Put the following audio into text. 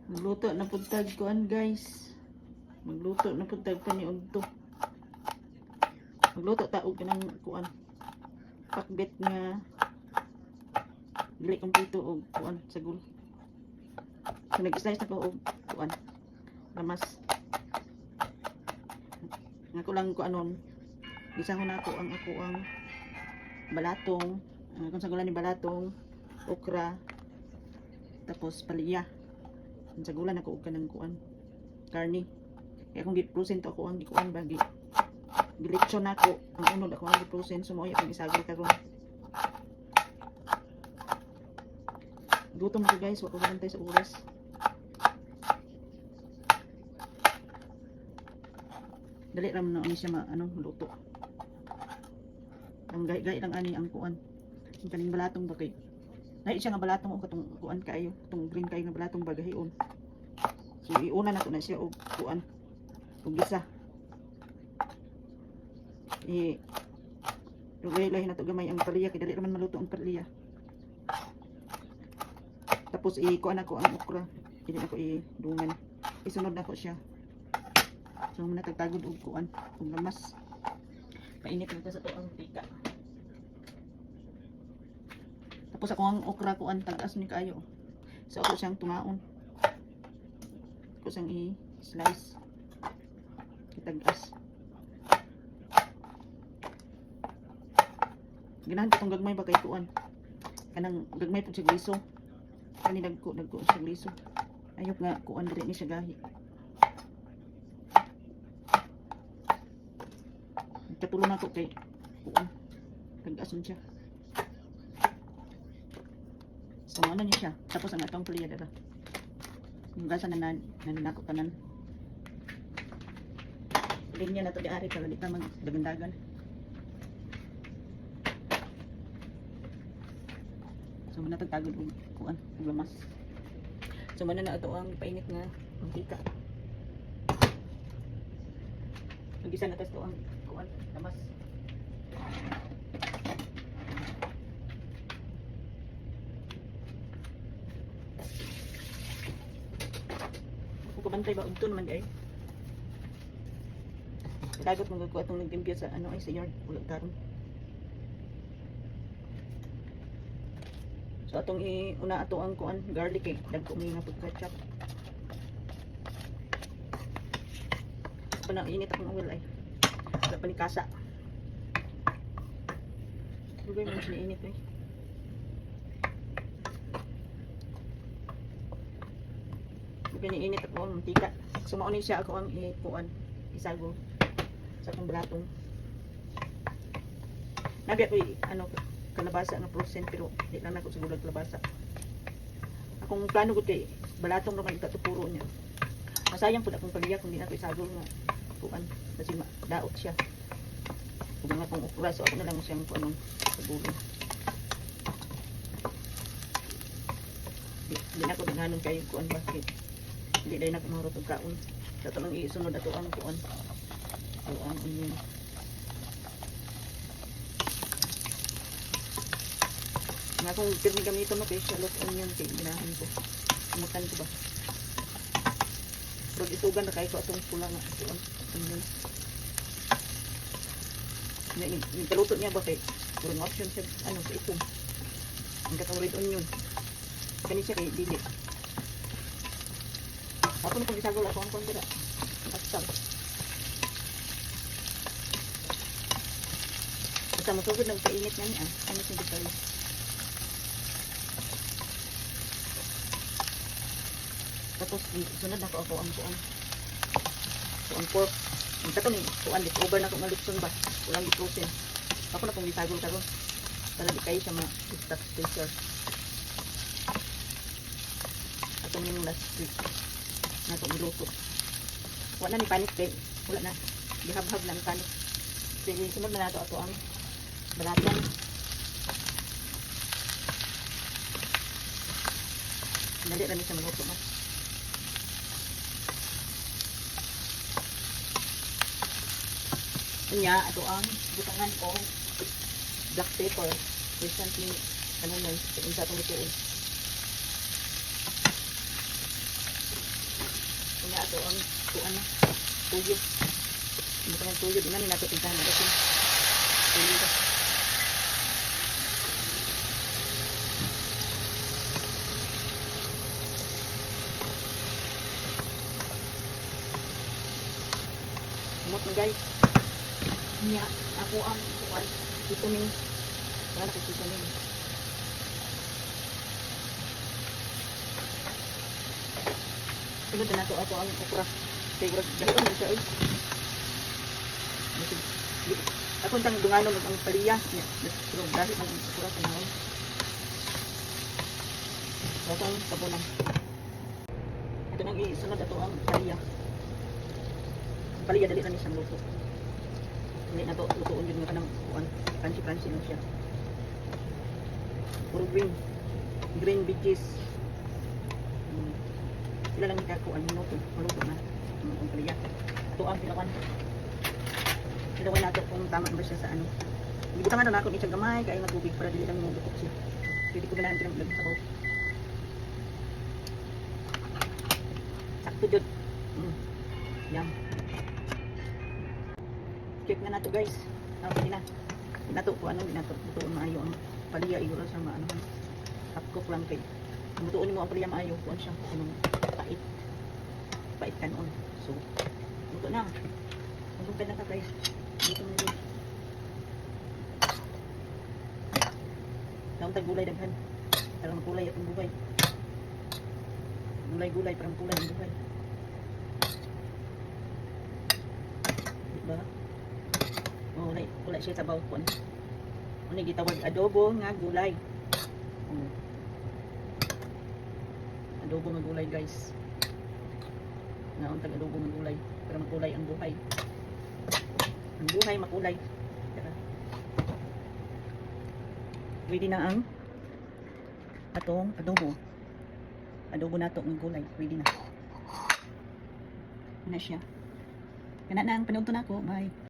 Magluto na puntag kuan guys. Magluto na puntag paniudto. Magluto ta og kanang kuan. Pakbet nga dili kompleto og kuan sagol. So nag-slice na ko og kuan. Lamas. Nga ko lang kuanon. Gisahon na ako ang balatong, kung sagulan ni balatong, okra, tapos palya. Sagulan ako og kanang kuan karni. Kaya kung giprusin to ako ang gikuan bagi gilitsyon nako ang unod ako ang giprusin sumoy akong isagol karon. Gutom ko guys, wa ko gantay sa oras. Dali ra man ani siya luto. Ang gay lang ani ang kuan. Ang kaning balatong bagay. Nay siya nga balatong o katong kuan kaayo, katong green kayo nga balatong bagahion. So iuna na to na siya og kuan. Og gisa. Lugay-lahi na to gamay ang palya kay dali ra man maluto ang palya. Tapos kuan ako ang okra. Dili ako idungan. Isunod na ko siya. So muna tagtagod og kuan, og lamas. Painit lang sa to ang tika. Tapos ako ang okra kuan tagas ni kayo. So ako siyang tungaon. Ako siyang i-slice. Itagas. Ganahan ko tong gagmay ba kay kuan. Kanang gagmay pud siya gliso. Kani dagko siya gliso. Ayok nga kuan diri ni siya gahi. Katulong ako kay kuan. Tagason siya. So ano niya siya. Tapos ang atong palya dara. Yung gasa na naninako tanan. Linya na to di ari para di ta magdagandagan. So muna tagtagod og kuan, og lamas. So muna na ato ang painit nga mantika. Nagisa na tas to ang kuan, lamas. Kung kabantay ba ugto naman ay. Dagot mong ko atong nagtimpya sa sa yard ulo taron. So atong una ato ang kuan garlic eh dagko mi nga pagkatchap. Pana init akong oil ay. Wala pa ni kasa. Lugay mo siya init eh. Lugay ni init ako ang mantika. Sumauni siya ako ang kuan isago sa akong balatong. Nabi ako kalabasa nga prosen pero di lang ako siguro kalabasa. Akong plano ko kay balatong ra man katupuro niya. Masayang pud akong pagya kung di na ko isagol nga kuan kasi daot siya. Kung nga kung okra so ako na lang siyang kuan siguro. Di na ko daghanon kayo kuan bakit. Hindi dai na ko marot og kaon. Dato lang isunod ato ang kuan. So ang onion. Nga kung pirmi gamito no kay shallot onion kay ginahan ko. Makan ko ba? Pero itugan na kayo ko atong pula nga onion. Yung kaluto niya ba kay kurang option siya sa itong ang katong red onion. Kani siya kay dili. Ako na pag isagol ako ang kondira. Asal. Basta masugod ng painit na niya. Ano siya dito? Tapos sunod na ko ako ang kuan. Kuan pork. Ang kato ni kuan di over na ko malipson ba. Kulang i-protein. Ako na pong isagol karon. Para di kayo siya ma-stop pressure. Atong yung last week. Na itong iluto. Wala ni panik kay. Wala na. Dihab-hab lang panik. Sige, sunod na nato ato ang balatan. Dali rin siya maluto na. Kanya, ito ang butangan ko black pepper. Recently, sa itong lutuin. nato ang kuan na tuyo. Ito ang tuyo, di man nato tingnan nato. Tuyo ka. Umot na guys. Niya, ako ang kuan. Ito ni. Wala nakikita niyo. Sunod na nato ako ang okra. Kaya gano'n mo siya. Ako ang dunganon ang paliya. Pero dahil ang okra sa naon. Ito ang tabunan. Ito nang isunod ato ang paliya. Ang paliya dali sa isang luto. Hindi na ito lutoon yun nga kanang crunchy-crunchy lang siya. Puro green veggies. Sila lang ikakuan minuto, maluto na ang paliya. Ito ang pinakuan. Pinakuan natin kung tama ba siya sa ano. Ibutangan na ako itong gamay, kaya nga tubig para dili lang mo bukok siya. Pwede ko na lang pinag sa ko. Sakto jud. Yan. Check na nato guys. Okay na. Nato ko ano, nato lutoon maayo ang paliya iguro sa maano. Half cook lang kay. Lutoon mo ang paliya maayo, kuan siya anong pait. Pait kanon. So, luto na. Luto na ka guys. Luto na yun. Naon tag gulay daghan. Tarang gulay atong buhay. Gulay-gulay parang kulay ang buhay. Diba? Oh, wala siya sa bawah ko. Ano gitawag adobo nga gulay. Adobo nga gulay guys. Naon tag adobo nga gulay para makulay ang buhay. Ang buhay makulay. Pwede na ang atong adobo. Adobo nato ng gulay. Pwede na. Na siya. Kana na ang panugto nako. Bye.